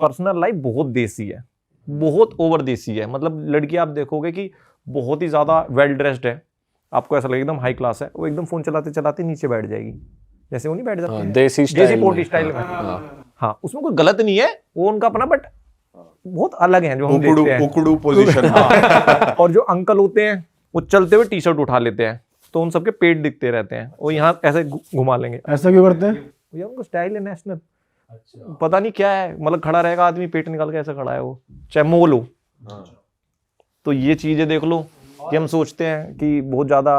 Personal life बहुत देसी है, बहुत ओवर देसी है। मतलब लड़की आप देखोगे कि बहुत ही ज्यादा वेल ड्रेस्ड है, आपको ऐसा लगेगा एकदम हाई क्लास है, वो एकदम फोन चलाते चलाते नीचे बैठ जाएगी, जैसे वो नहीं बैठ जाते देसी पोटी स्टाइल में। हाँ, उसमें कोई गलत नहीं है, वो उनका अपना, बट बहुत अलग है जो हम देखते हैं, उकड़ू पोजीशन। और जो अंकल होते हैं वो चलते हुए टी शर्ट उठा लेते हैं, तो उन सबके पेट दिखते रहते हैं, वो यहाँ ऐसे घुमा लेंगे। ऐसा क्यों करते हैं? भैया उनका स्टाइल है नेशनल, पता नहीं क्या है, मतलब खड़ा रहेगा आदमी, पेट निकाल के ऐसा खड़ा है वो, चाहे मोल हो। तो ये चीजें देख लो कि हम सोचते हैं कि बहुत ज्यादा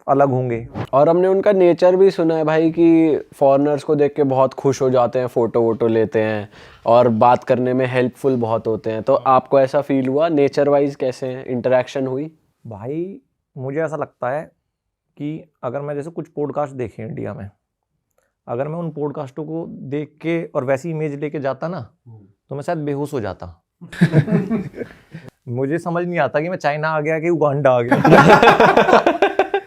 अलग होंगे। और हमने उनका नेचर भी सुना है भाई कि फॉरेनर्स को देख के बहुत खुश हो जाते हैं, फोटो वोटो लेते हैं और बात करने में हेल्पफुल बहुत होते हैं। तो आपको ऐसा फील हुआ? नेचर वाइज कैसे इंटरेक्शन हुई? भाई मुझे ऐसा लगता है कि अगर मैं जैसे कुछ पॉडकास्ट देखे इंडिया में, अगर मैं उन पॉडकास्टों को देख के और वैसी इमेज लेके जाता ना, तो मैं शायद बेहोश हो जाता। मुझे समझ नहीं आता कि मैं चाइना आ गया कि उगांडा आ गया।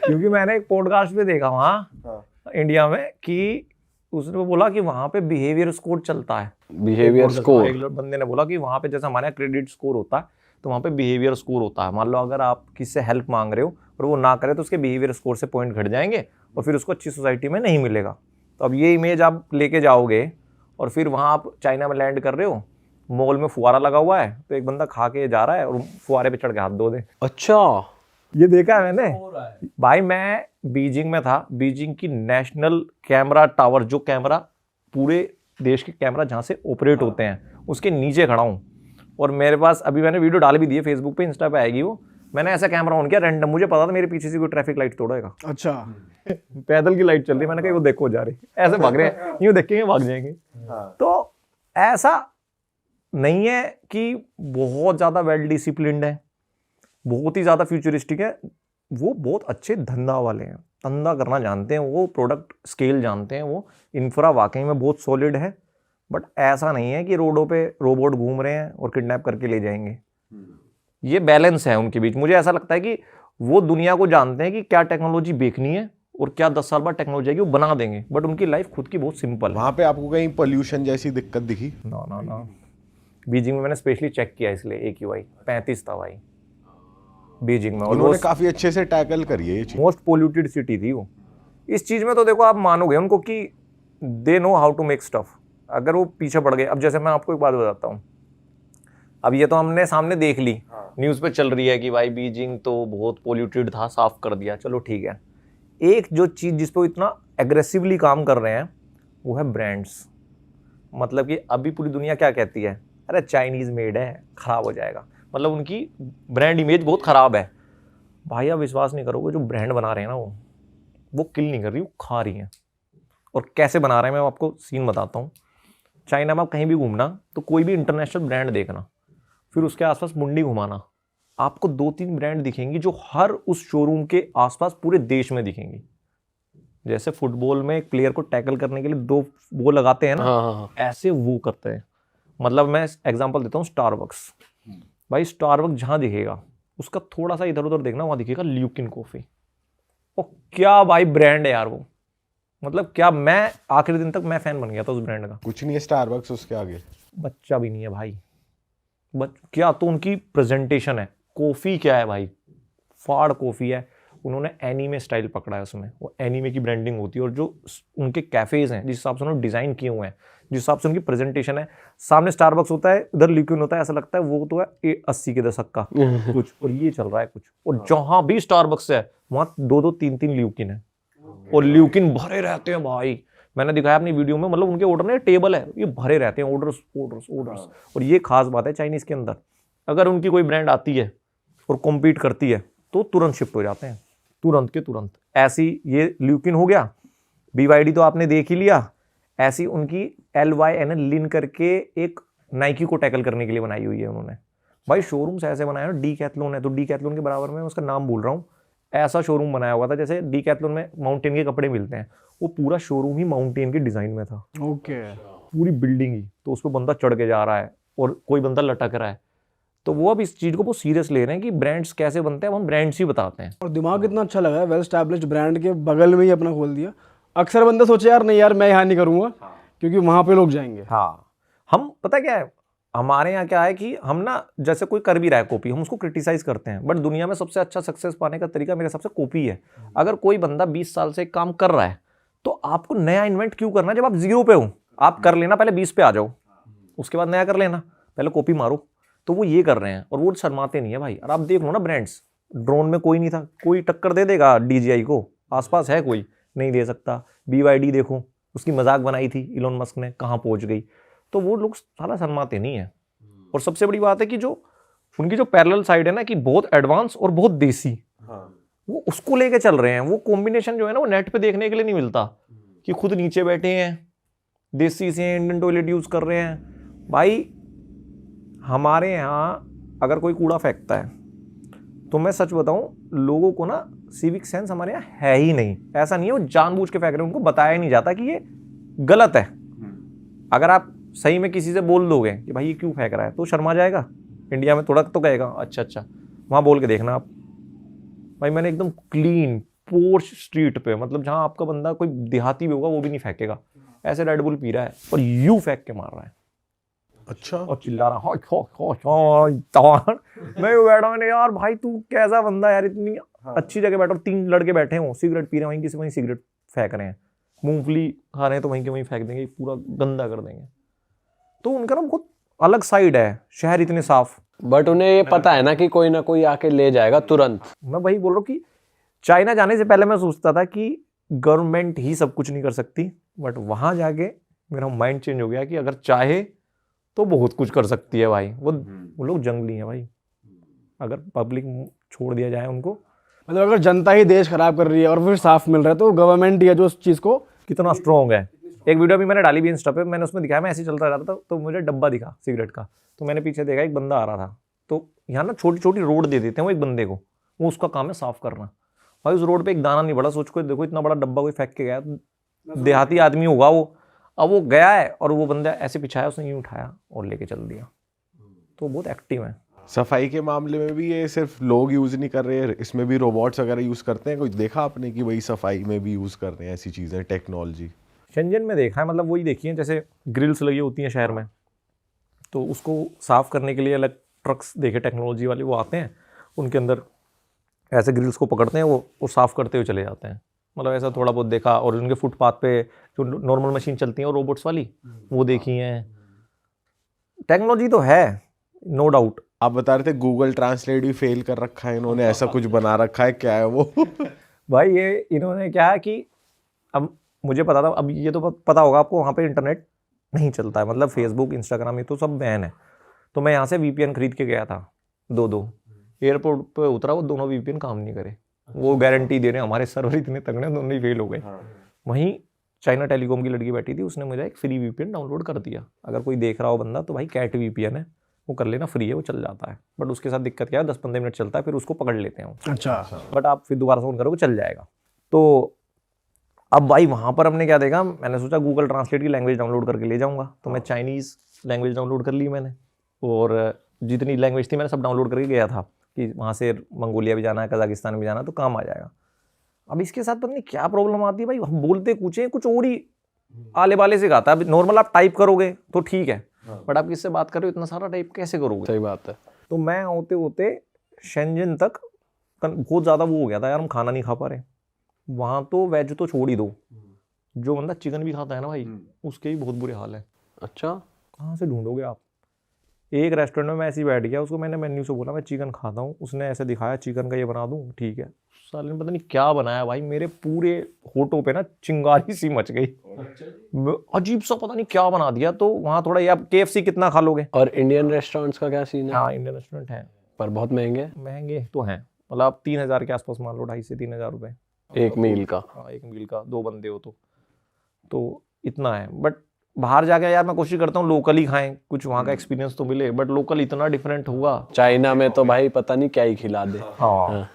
क्योंकि मैंने एक पॉडकास्ट पे देखा वहाँ इंडिया में कि उसने बोला कि वहाँ पे बिहेवियर स्कोर चलता है। Behaviour score? एक बंदे ने बोला कि वहाँ पे जैसे हमारे यहाँ क्रेडिट स्कोर होता है, तो वहाँ पे बिहेवियर स्कोर होता है। मान लो अगर आप किसी से हेल्प मांग रहे हो और वो ना करे, तो उसके बिहेवियर स्कोर से पॉइंट घट जाएंगे और फिर उसको अच्छी सोसाइटी में नहीं मिलेगा। तो अब ये इमेज आप लेके जाओगे और फिर वहाँ आप चाइना में लैंड कर रहे हो, मॉल में फुवारा लगा हुआ है, तो एक बंदा खा के जा रहा है और फुवारे पे चढ़ के हाथ धो दे। अच्छा, ये देखा है मैंने भाई। मैं बीजिंग में था, बीजिंग की नेशनल कैमरा टावर, जो कैमरा पूरे देश के कैमरा जहाँ से ऑपरेट होते हैं, उसके नीचे खड़ा हूँ। और मेरे पास अभी मैंने वीडियो डाल भी दी है फेसबुक पे, इंस्टा पे आएगी वो। मैंने ऐसा कैमरा ऑन किया रैंडम, मुझे पता था मेरे पीछे से कोई ट्रैफिक लाइट तोड़ेगा। अच्छा। पैदल की लाइट चल रही, मैंने कहा वो देखो जा रही, ऐसे भाग रहे हैं, यूँ देखेंगे भाग जाएंगे। तो ऐसा नहीं है कि बहुत ज्यादा वेल डिसिप्लिन्ड है, बहुत ही ज्यादा फ्यूचरिस्टिक है। वो बहुत अच्छे धंधा वाले हैं, धंधा करना जानते हैं, वो प्रोडक्ट स्केल जानते हैं, वो इंफ्रा वाकई में बहुत सॉलिड है। बट ऐसा नहीं है कि रोडों पे रोबोट घूम रहे हैं और किडनैप करके ले जाएंगे। ये बैलेंस है उनके बीच। मुझे ऐसा लगता है कि वो दुनिया को जानते हैं कि क्या टेक्नोलॉजी बेचनी है और क्या 10 साल बाद टेक्नोलॉजी आएगी वो बना देंगे, बट उनकी लाइफ खुद की बहुत सिंपल है। वहाँ पे आपको कहीं पोल्यूशन जैसी दिक्कत दिखी? ना। बीजिंग में मैंने स्पेशली चेक किया, इसलिए AQI 35 था भाई बीजिंग में। उन्होंने काफी अच्छे से टैकल करी है ये चीज। मोस्ट पोल्यूटेड सिटी थी वो। इस चीज में तो देखो आप मानोगे उनको कि they know how to make stuff. अगर वो पीछे पड़ गए, अब जैसे मैं आपको एक बात बताता हूँ, अब ये तो हमने सामने देख ली, न्यूज़ पे चल रही है कि भाई बीजिंग तो बहुत पोल्यूटेड था, साफ कर दिया, चलो ठीक है। एक जो चीज़ जिस पे वो इतना एग्रेसिवली काम कर रहे हैं वो है ब्रांड्स। मतलब कि अभी पूरी दुनिया क्या कहती है, अरे चाइनीज़ मेड है, ख़राब हो जाएगा। मतलब उनकी ब्रांड इमेज बहुत ख़राब है। भाई आप विश्वास नहीं करोगे, जो ब्रांड बना रहे हैं ना वो किल नहीं कर रही, वो खा रही हैं। और कैसे बना रहे हैं मैं आपको सीन बताता हूँ। चाइना में आप कहीं भी घूमना, तो कोई भी इंटरनेशनल ब्रांड देखना, फिर उसके आसपास मुंडी घुमाना, आपको 2-3 ब्रांड दिखेंगी जो हर उस शोरूम के आसपास पूरे देश में दिखेंगी। जैसे फुटबॉल में एक प्लेयर को टैकल करने के लिए 2 वो लगाते हैं ना, ऐसे वो करते हैं। मतलब मैं एग्जांपल देता हूँ, स्टारबक्स। भाई स्टारबक्स जहाँ दिखेगा उसका थोड़ा सा इधर उधर देखना, वहाँ दिखेगा ल्यूकिन कॉफ़ी। और क्या भाई ब्रांड है यार वो, मतलब क्या, मैं आखिरी दिन तक मैं फैन बन गया था उस ब्रांड का। कुछ नहीं है स्टारबक्स उसके आगे, बच्चा भी नहीं है भाई। क्या तो उनकी प्रेजेंटेशन है, कॉफ़ी क्या है भाई, फाड़ कॉफ़ी है। उन्होंने एनीमे स्टाइल पकड़ा है उसमें, वो एनीमे की ब्रांडिंग होती है। और जो उनके कैफ़ेज़ हैं, जिस हिसाब से उन्होंने डिज़ाइन किए हुए हैं, जिस हिसाब से उनकी प्रेजेंटेशन है, सामने स्टारबक्स होता है, इधर ल्यूकिन होता है, ऐसा लगता है वो तो है 80 के दशक का कुछ, और ये चल रहा है कुछ। और जहाँ भी स्टारबक्स है वहाँ 2-2, 3-3 ल्यूकिन है, और ल्यूकिन भरे रहते हैं भाई। मैंने दिखाया अपनी वीडियो में, मतलब उनके ऑर्डर में टेबल है, ये भरे रहते हैं, ऑर्डर्स। और ये खास बात है चाइनीज़ के अंदर, अगर उनकी कोई ब्रांड आती है और कॉम्पीट करती है तो तुरंत शिफ्ट हो जाते हैं, तुरंत के तुरंत। ऐसी ये ल्यूकिन हो गया, BYD तो आपने देख ही लिया। ऐसी उनकी LYN लिन करके एक नाइकी को टैकल करने के लिए बनाई हुई है उन्होंने। भाई शोरूम्स ऐसे बनाए हैं, डीकैथलॉन है तो डीकैथलॉन के बराबर में, उसका नाम भूल रहा हूँ, ऐसा शोरूम बनाया हुआ था जैसे डीकैथलॉन में माउंटेन के कपड़े मिलते हैं, वो पूरा शोरूम ही माउंटेन के डिजाइन में था। ओके। पूरी बिल्डिंग ही, तो उस पर बंदा चढ़ के जा रहा है और कोई बंदा लटक रहा है। तो वो अब इस चीज को बहुत सीरियस ले रहे हैं कि ब्रांड्स कैसे बनते हैं, अब हम ब्रांड्स ही बताते हैं। और दिमाग कितना अच्छा लगा है, वेल एस्टैब्लिश्ड ब्रांड के बगल में ही अपना खोल दिया। अक्सर बंदा सोचे यार नहीं यार मैं यहाँ नहीं करूँगा, क्योंकि वहाँ पे लोग जाएंगे। हम पता क्या है, हमारे यहाँ क्या है कि हम ना जैसे कोई कर भी रहा है कॉपी, हम उसको क्रिटिसाइज करते हैं, बट दुनिया में सबसे अच्छा सक्सेस पाने का तरीका मेरे हिसाब से कॉपी है। अगर कोई बंदा 20 साल से काम कर रहा है तो आपको नया इन्वेंट क्यों करना है जब आप 0 पे हो? आप कर लेना, पहले 20 पे आ जाओ, उसके बाद नया कर लेना, पहले कॉपी मारो। तो वो ये कर रहे हैं और वो शर्माते नहीं है भाई। और आप देख लो ना ब्रांड्स, ड्रोन में कोई नहीं था, कोई टक्कर दे देगा DJI को? आसपास है कोई? नहीं दे सकता। BYD देखो, उसकी मजाक बनाई थी इलोन मस्क ने, कहाँ पहुंच गई। तो वो लोग साला शर्माते नहीं है। और सबसे बड़ी बात है कि जो उनकी जो पैरेलल साइड है ना, कि बहुत एडवांस और बहुत देसी, वो उसको लेके चल रहे हैं। वो कॉम्बिनेशन जो है ना, वो नेट पे देखने के लिए नहीं मिलता कि खुद नीचे बैठे हैं, देसी से इंडियन टॉयलेट यूज कर रहे हैं। भाई हमारे यहाँ अगर कोई कूड़ा फेंकता है तो मैं सच बताऊं, लोगों को ना सिविक सेंस हमारे यहाँ है ही नहीं। ऐसा नहीं है वो जानबूझ के फेंक रहे हैं, उनको बताया नहीं जाता कि ये गलत है। अगर आप सही में किसी से बोल दोगे कि भाई ये क्यों फेंक रहा है, तो शर्मा जाएगा। इंडिया में थोड़ा तो कहेगा अच्छा, वहाँ बोल के देखना आप। भाई मैंने एकदम क्लीन पोर्च स्ट्रीट पे, मतलब जहाँ आपका बंदा कोई देहाती भी होगा वो भी नहीं फेंकेगा, ऐसे रेड बुल पी रहा है और यूं फेंक के मार रहा है। अच्छा। और चिल्ला रहा मैं बैठा, मैंने यार भाई तू कैसा बंदा यार, इतनी अच्छी जगह बैठा और 3 लड़के बैठे हो, सिगरेट पी रहे हैं, वहीं किसी वहीं सिगरेट फेंक रहे हैं, मूंगफली खा रहे हैं तो वहीं के वहीं फेंक देंगे, पूरा गंदा कर देंगे। तो उनका ना बहुत अलग साइड है, शहर इतने साफ। बट उन्हें ये पता है ना कि कोई ना कोई आके ले जाएगा तुरंत। मैं वही बोल रहा हूँ कि चाइना जाने से पहले मैं सोचता था कि गवर्नमेंट ही सब कुछ नहीं कर सकती, बट वहां जाके मेरा माइंड चेंज हो गया कि अगर चाहे तो बहुत कुछ कर सकती है भाई। वो लोग जंगली हैं भाई, अगर पब्लिक छोड़ दिया जाए उनको। मतलब अगर जनता ही देश खराब कर रही है और फिर साफ मिल रहा है, तो गवर्नमेंट ही है जो उस चीज़ को कितना स्ट्रॉन्ग है। एक वीडियो भी मैंने डाली भी इंस्टा पे, मैंने उसमें दिखाया, मैं ऐसे ही चलता रहता था तो मुझे डब्बा दिखा सिगरेट का, तो मैंने पीछे देखा एक बंदा आ रहा था। तो यहाँ ना छोटी छोटी रोड दे देते हैं वो एक बंदे को, वो उसका काम है साफ करना। भाई उस रोड पे एक दाना नहीं पड़ा, सोच को देखो इतना बड़ा डब्बा कोई फेंक के गया, देहाती आदमी होगा वो। अब वो गया है और वो बंदा ऐसे पिछाया, उसने यूं उठाया और लेके चल दिया। तो बहुत एक्टिव है। सफाई के मामले में भी ये सिर्फ लोग यूज नहीं कर रहे, इसमें भी रोबोट्स वगैरह यूज करते हैं? कुछ देखा आपने कि वही सफाई में भी यूज कर रहे हैं ऐसी चीजें, टेक्नोलॉजी? शेंजन में देखा है, मतलब वही देखी है, जैसे ग्रिल्स लगी होती हैं शहर में, तो उसको साफ करने के लिए अलग ट्रक्स देखे टेक्नोलॉजी वाले, वो आते हैं, उनके अंदर ऐसे ग्रिल्स को पकड़ते हैं, वो साफ करते हुए चले जाते हैं। मतलब ऐसा थोड़ा बहुत देखा। और उनके फुटपाथ पे जो नॉर्मल मशीन चलती हैं और रोबोट्स वाली, वो देखी हैं। टेक्नोलॉजी तो है, नो डाउट। आप बता रहे थे गूगल ट्रांसलेट भी फेल कर रखा है इन्होंने, ऐसा कुछ बना रखा है, क्या है वो? भाई ये इन्होंने क्या है कि अब मुझे पता था, अब ये तो पता होगा आपको, वहाँ पे इंटरनेट नहीं चलता है, मतलब फेसबुक इंस्टाग्राम ये तो सब बैन है। तो मैं यहाँ से VPN खरीद के गया था, 2 एयरपोर्ट पे उतरा, वो दोनों VPN काम नहीं करे। वो गारंटी दे रहे हैं हमारे सर्वर इतने तगड़े, दोनों ही फेल हो गए। वहीं चाइना टेलीकॉम की लड़की बैठी थी, उसने मुझे एक फ्री VPN डाउनलोड कर दिया। अगर कोई देख रहा हो बंदा तो भाई कैट VPN है, वो कर लेना, फ्री है, वो चल जाता है। बट उसके साथ दिक्कत क्या है, 10-15 मिनट चलता है, फिर उसको पकड़ लेते हैं। अच्छा, बट आप फिर दोबारा से ऑन करोगे चल जाएगा। तो अब भाई वहाँ पर हमने क्या देखा, मैंने सोचा गूगल ट्रांसलेट की लैंग्वेज डाउनलोड करके ले जाऊँगा, तो मैं चाइनीज़ लैंग्वेज डाउनलोड कर ली मैंने, और जितनी लैंग्वेज थी मैंने सब डाउनलोड करके गया था कि वहाँ से मंगोलिया भी जाना है, कजाकिस्तान भी जाना है, तो काम आ जाएगा। अब इसके साथ पता नहीं क्या प्रॉब्लम आती है भाई, हम बोलते कुछ है, कुछ और ही आले बाले से गाता है। अब नॉर्मल आप टाइप करोगे तो ठीक है, बट आप किससे बात कर रहे हो, इतना सारा टाइप कैसे करोगे? सही बात है। तो मैं होते होते शेंजन तक बहुत ज़्यादा वो हो गया था यार, हम खाना नहीं खा पा रहे वहाँ। तो वेज तो छोड़ ही दो, जो बंदा चिकन भी खाता है ना भाई, उसके भी बहुत बुरे हाल है। अच्छा, कहाँ से ढूंढोगे आप? एक रेस्टोरेंट में मैं ऐसे ही बैठ गया, उसको मैंने मेन्यू से बोला मैं चिकन खाता हूँ, उसने ऐसे दिखाया चिकन का ये बना दूँ, ठीक है। साले ने पता नहीं क्या बनाया भाई, मेरे पूरे होठों पे ना चिंगारी सी मच गई। अजीब सा पता नहीं क्या बना दिया। तो वहाँ थोड़ा ये, आप KFC कितना खा लोगे? और इंडियन रेस्टोरेंट्स का क्या सीन है? हाँ इंडियन रेस्टोरेंट है, पर बहुत महंगे। महंगे तो हैं, मतलब आप 3000 के आसपास मान लो, 2,500 से 3,000 रुपये एक मील का। हाँ एक मील का, 2 बंदे हो तो इतना है। बट बाहर जाके यार मैं कोशिश करता हूँ लोकल ही खाएं, कुछ वहाँ का एक्सपीरियंस तो मिले, बट लोकल इतना डिफरेंट होगा। चाइना में तो भाई पता नहीं क्या ही खिला दे। हाँ